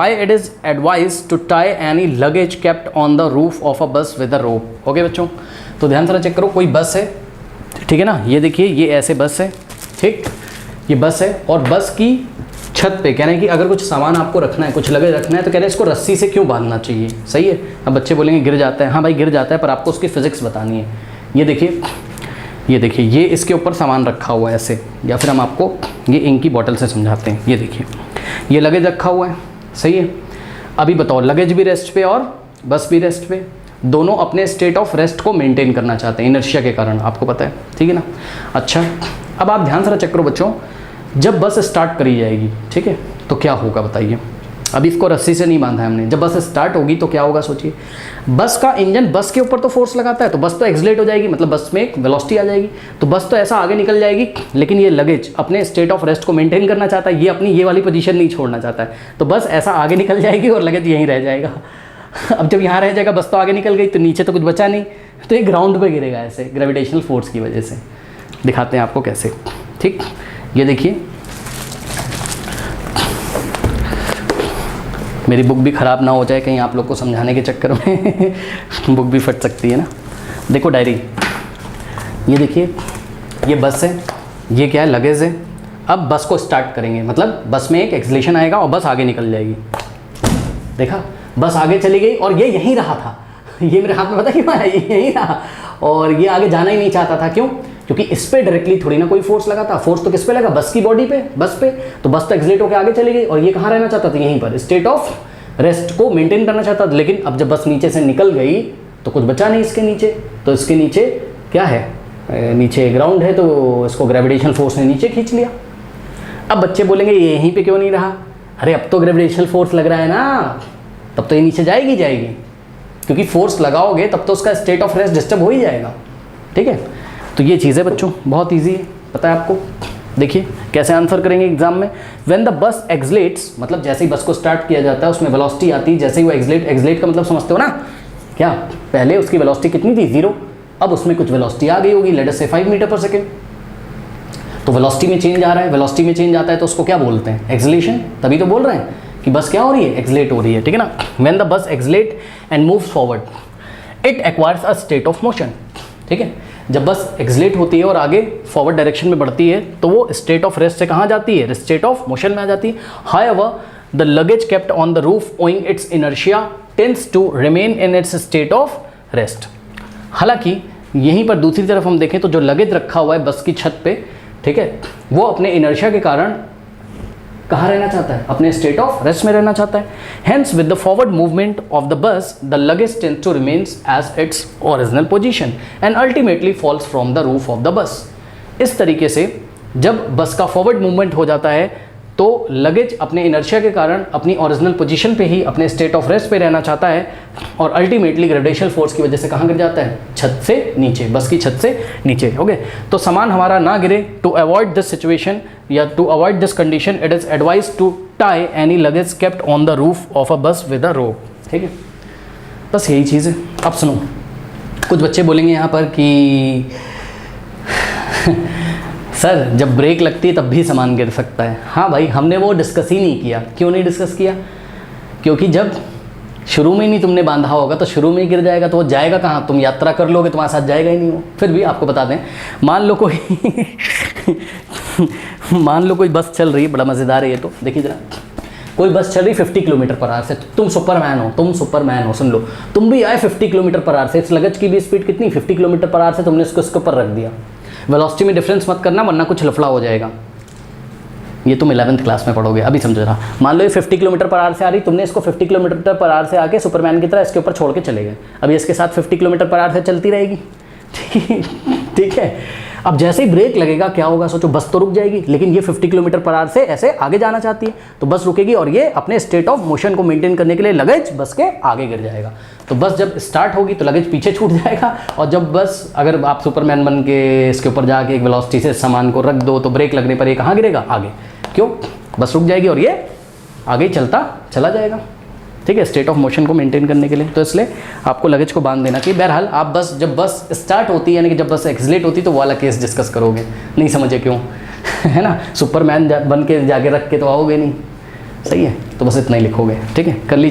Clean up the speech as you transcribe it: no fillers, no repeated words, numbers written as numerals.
Why it is advised to tie any luggage kept on the roof of a bus with a rope। Okay बच्चों, तो ध्यान से check करो, कोई बस है, ठीक है ना, ये देखिए ये ऐसे बस है, ठीक, ये बस है और बस की छत पे कह रहे हैं कि अगर कुछ सामान आपको रखना है, कुछ लगेज रखना है, तो कह रहे हैं इसको रस्सी से क्यों बांधना चाहिए। सही है। अब बच्चे बोलेंगे गिर जाता है, हाँ भाई गिर जाता है, पर आपको उसकी फिजिक्स बतानी है। ये देखिए, ये देखिए, ये इसके ऊपर सामान रखा हुआ है ऐसे, या फिर हम आपको ये इंक की बॉटल से समझाते हैं। ये देखिए, ये लगेज रखा हुआ है, सही है। अभी बताओ, लगेज भी रेस्ट पे और बस भी रेस्ट पे, दोनों अपने स्टेट ऑफ रेस्ट को मेंटेन करना चाहते हैं इनर्शिया के कारण, आपको पता है, ठीक है ना। अच्छा, अब आप ध्यान से चेक करो बच्चों, जब बस स्टार्ट करी जाएगी, ठीक है, तो क्या होगा बताइए। अभी इसको रस्सी से नहीं बांधा है हमने, जब बस स्टार्ट होगी तो क्या होगा सोचिए। बस का इंजन बस के ऊपर तो फोर्स लगाता है, तो बस तो एक्सलेट हो जाएगी, मतलब बस में एक वेलोसिटी आ जाएगी, तो बस तो ऐसा आगे निकल जाएगी। लेकिन ये लगेज अपने स्टेट ऑफ रेस्ट को मेंटेन करना चाहता है, ये अपनी ये वाली पोजीशन नहीं छोड़ना चाहता है, तो बस ऐसा आगे निकल जाएगी और लगेज यहीं रह जाएगा। अब जब यहाँ रह जाएगा, बस तो आगे निकल गई, तो नीचे तो कुछ बचा नहीं, तो ये ग्राउंड पे गिरेगा ऐसे ग्रेविटेशनल फोर्स की वजह से। दिखाते हैं आपको कैसे, ठीक। ये देखिए, मेरी बुक भी ख़राब ना हो जाए कहीं आप लोग को समझाने के चक्कर में बुक भी फट सकती है ना। देखो डायरी, ये देखिए, ये बस है, ये क्या है, लगेज है। अब बस को स्टार्ट करेंगे, मतलब बस में एक एक्सीलरेशन आएगा और बस आगे निकल जाएगी। देखा, बस आगे चली गई और ये यहीं रहा था। ये मेरे हाथ में पता क्यों आया, ये यहीं रहा और ये आगे जाना ही नहीं चाहता था। क्यों? क्योंकि इस पे डायरेक्टली थोड़ी ना कोई फोर्स लगा था, फोर्स तो किस पे लगा, बस की बॉडी पे, बस पे, तो बस तो एक्सलेट होकर आगे चली गई और ये कहाँ रहना चाहता था, यहीं पर स्टेट ऑफ रेस्ट को मेंटेन करना चाहता था। लेकिन अब जब बस नीचे से निकल गई तो कुछ बचा नहीं इसके नीचे, तो इसके नीचे क्या है, नीचे ग्राउंड है, तो इसको ग्रेविटेशनल फोर्स ने नीचे खींच लिया। अब बच्चे बोलेंगे ये यहीं पे क्यों नहीं रहा, अरे अब तो ग्रेविटेशनल फोर्स लग रहा है ना, तब तो ये नीचे जाएगी, क्योंकि फोर्स लगाओगे तब तो उसका स्टेट ऑफ रेस्ट डिस्टर्ब हो ही जाएगा, ठीक है। तो ये चीज़ है बच्चों, बहुत ईजी है, पता है आपको। देखिए कैसे आंसर करेंगे एग्जाम में। व्हेन द बस एक्सलेट्स, मतलब जैसे ही बस को स्टार्ट किया जाता है उसमें वेलोसिटी आती है, जैसे ही वो एक्सलेट का मतलब समझते हो ना, क्या पहले उसकी वेलोसिटी कितनी थी, 0, अब उसमें कुछ वेलोसिटी आ गई होगी, लेट अस से 5 मीटर पर सेकेंड, तो वेलोसिटी में चेंज आ रहा है, वेलोसिटी में चेंज आता है तो उसको क्या बोलते हैं, एक्सलेशन। तभी तो बोल रहे हैं कि बस क्या हो रही है, एक्सलेट हो रही है, ठीक है ना। When the bus accelerates and moves forward it acquires a state of motion, ठीक है। जब बस एक्सलेट होती है और आगे फॉरवर्ड डायरेक्शन में बढ़ती है तो वो स्टेट ऑफ रेस्ट से कहाँ जाती है, स्टेट ऑफ मोशन में आ जाती है। However the luggage kept on the roof owing its inertia tends to remain in its state of rest. हालांकि यहीं पर दूसरी तरफ हम देखें तो जो लगेज रखा हुआ है बस की छत पे, ठीक है, वो अपने इनर्शिया के कारण कहाँ रहना चाहता है, अपने स्टेट ऑफ रेस्ट में रहना चाहता है। Hence with the forward movement of the bus the luggage tends to remains as its original position and ultimately falls from the roof of the bus. इस तरीके से जब बस का फॉरवर्ड मूवमेंट हो जाता है तो लगेज अपने इनर्शिया के कारण अपनी ओरिजिनल पोजीशन पे ही, अपने स्टेट ऑफ रेस्ट पे रहना चाहता है और अल्टीमेटली ग्रेविटेशनल फोर्स की वजह से कहाँ गिर जाता है, छत से नीचे, बस की छत से नीचे। ओके, तो सामान हमारा ना गिरे, टू अवॉइड दिस सिचुएशन या to avoid this condition it is advise to tie any luggage kept on the roof of a bus with अ रोप, ठीक है। बस यही चीज़ है। अब सुनो, कुछ बच्चे बोलेंगे यहाँ पर कि सर जब ब्रेक लगती है तब भी सामान गिर सकता है। हाँ भाई, हमने वो डिस्कस ही नहीं किया। क्यों नहीं डिस्कस किया? क्योंकि जब शुरू में ही नहीं तुमने बांधा होगा तो शुरू में ही गिर जाएगा, तो वो जाएगा कहाँ, तुम यात्रा कर लोगे तुम्हारे साथ जाएगा ही नहीं वो। फिर भी आपको बता दें, मान लो कोई बस चल रही है, बड़ा मज़ेदार है ये तो, देखिए जरा, कोई बस चल रही 50 किलोमीटर पर आवर से, तुम सुपरमैन हो, सुन लो, तुम भी आए 50 किलोमीटर पर आवर से, इस लगेज की भी स्पीड कितनी, 50 किलोमीटर पर आवर से, तुमने इसके ऊपर रख दिया। वेलोसिटी में डिफरेंस मत करना वरना कुछ लफड़ा हो जाएगा, ये तुम 11th क्लास में पढ़ोगे, अभी समझ रहा। मान लो ये 50 किलोमीटर पर आवर से आ रही, तुमने इसको 50 किलोमीटर पर आवर से आके सुपरमैन की तरह इसके ऊपर छोड़ के चले गए, अभी इसके साथ 50 किलोमीटर पर आवर से चलती रहेगी, ठीक है। अब जैसे ही ब्रेक लगेगा क्या होगा सोचो, बस तो रुक जाएगी, लेकिन ये 50 किलोमीटर पर आवर से ऐसे आगे जाना चाहती है, तो बस रुकेगी और ये अपने स्टेट ऑफ मोशन को मेंटेन करने के लिए लगेज बस के आगे गिर जाएगा। तो बस जब स्टार्ट होगी तो लगेज पीछे छूट जाएगा, और जब बस, अगर आप सुपरमैन बन के इसके ऊपर जाके एक वेलोसिटी से सामान को रख दो तो ब्रेक लगने पर ये कहाँ गिरेगा, आगे। क्यों? बस रुक जाएगी और ये आगे चलता चला जाएगा, ठीक है, स्टेट ऑफ मोशन को मेंटेन करने के लिए। तो इसलिए आपको लगेज को बांध देना चाहिए। बहरहाल आप बस, जब बस स्टार्ट होती है यानी कि जब बस एक्सलेट होती है तो वो वाला केस डिस्कस करोगे, नहीं समझे क्यों, है ना। सुपरमैन बन के जाके रख के तो आओगे नहीं, सही है, तो बस इतना ही लिखोगे, ठीक है, कर लीजिए।